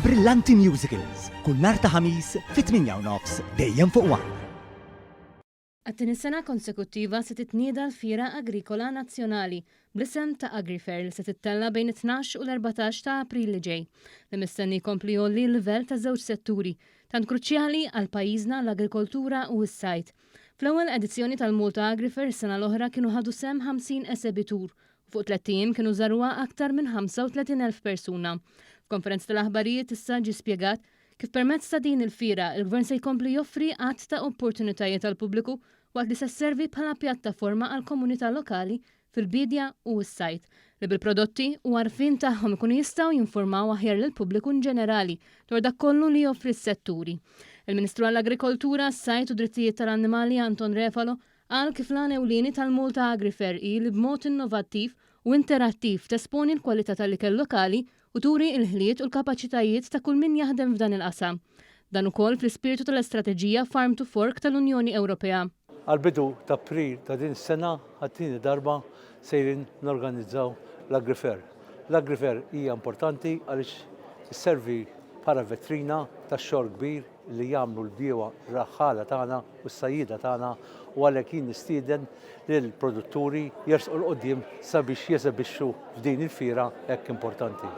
Brillanti Musicals, kull nhar ta' ħamis fit-8:30 dejjem fuq One. Għattini sena konsekuttiva se titnieda l-Fira Agrikola Nazzjonali bl-isem ta' AgriFair li se tittella bejn 12 u l-14 ta' April li ġej. Li mistenni jkompli jolli l-livell ta' żewġ setturi tant kruċjali għal pajjiżna l-agrikoltura u s-sajt. Fl-ewwel edizzjoni tal-Malta AgriFair is-sena l-oħra kienu ħadu sem 50 esebitur u fuq 3 ijiem kienu żaruha aktar minn 35,000 persuna. F'konferenza tal-aħbarijiet issa ġie spjegat kif permezz ta' din il-fira il-Gvern se jkompli joffri għadd ta' opportunitajiet tal pubbliku waqt li se sservi bħala pjattaforma għal komunità lokali fil-bidja u s-sajt li bil-prodotti u għarfien tagħhom ikunu jistgħu jinformaw aħjar lill-pubbliku ġenerali dwar dak kollu li joffri s-setturi. Il-Ministru għall-Agrikoltura, s-Sajt u Drittijiet tal-Annimali Anton Refalo qal kif l-għan ewlieni tal-Malta AgriFair hi li b'mod innovattiv u interattiv tesponi l-kwalità tal-ikel lokali u turi il-ħliet u l-kapaċitajiet ta' kull min jaħdem f'dan il-qasam. Dan ukoll fl-ispirtu tal-istrateġija Farm to Fork tal-Unjoni Ewropea. Għal-bidu ta' April ta' din is-sena għattini darba sejrin norganizzaw l-AgriFair. L-AgriFair hija importanti għaliex isservi bħala vetrina ta' xogħol kbir li jagħmlu l-biewa raħħala tagħna u s-sajjieda tagħna u għalhekk jien nistieden lill-produtturi jersqu l-qudiem sabiex jeżebixxu f'din il-fira hekk importanti.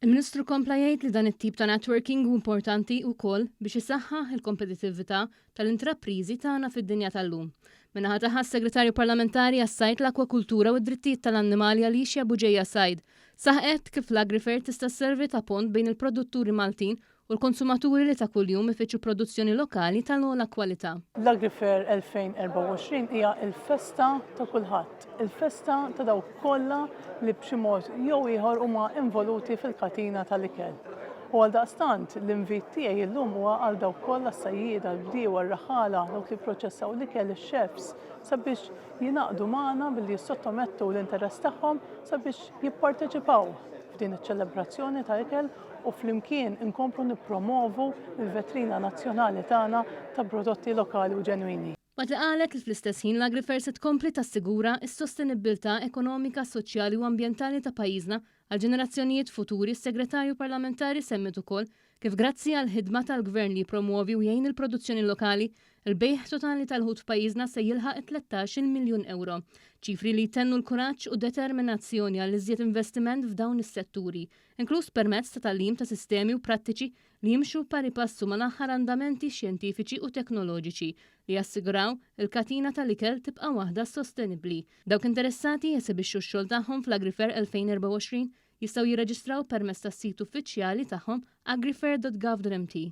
Il-Ministru kompla jgħid li dan it-tip ta' networking hu importanti wkoll biex isaħħaħ il-kompetittività tal-intrapriżi tagħna fid-dinja tal-lum. Minnaħa tagħha s-Segretarju Parlamentari għas-Sajt l-Akwakultura u d-Drittijiet tal-Annimali Alicia Buġejja Sajd saħqet kif l-AgriFair tista' sservi ta' pont bejn il-produtturi Maltin u l-konsumaturi li ta' kuljum ifittxu produzzjoni lokali tal-ogħla kwalità. L-AgriFair 2024 hija l-festa ta' kulħadd, il-festa ta' dawk kollha li b'xi mod jew ieħor huma involuti fil-katina tal-ikel. U għaldaqstant l-invit tiegħi llum huwa għal dawk kollha s-sajjieda, l-bdiewa, r-raħala, dawk li pproċessaw l-ikel ix-chefs sabiex jinaqdu magħna billi jissottomettu l-interess tagħhom sabiex jipparteċipaw f'din iċ-ċelebrazzjoni ta' ikel u flimkien inkomplu nippromovu l-vetrina nazzjonali tagħna ta' prodotti lokali u ġenwini. Waqt li qalet li fl-istess ħin l-AgriFair se tkompli tassigura s-sostenibilità ekonomika, soċjali u ambjentali ta' pajjiżna għal ġenerazzjonijiet futuri, s-Segretarju Parlamentari semmet ukoll kif grazzi għal ħidma tal-Gvern li promuovi u jgħin il-produzzjoni lokali, il-bejħ totali tal-ħut f'pajjiżna se jilħaq 13 miljun euro. ċifri li jtennu l-kuraġġ u determinazzjoni għall iżjed investiment f'dawn is-setturi, inkluż permezz ta' tagħlim ta' sistemi u prattiċi li jimxu pari passu mal-aħħar andamenti xjentifiċi u teknoloġiċi li jassiguraw il-katina tal-ikel tibqa' waħda sostenibbli. Dawk interessati jesibixxu x-xogħol tagħhom fl-AgriFair 2024 jistgħu jirreġistraw permezz tas-sit uffiċjali tagħhom agrifair.gov.mt.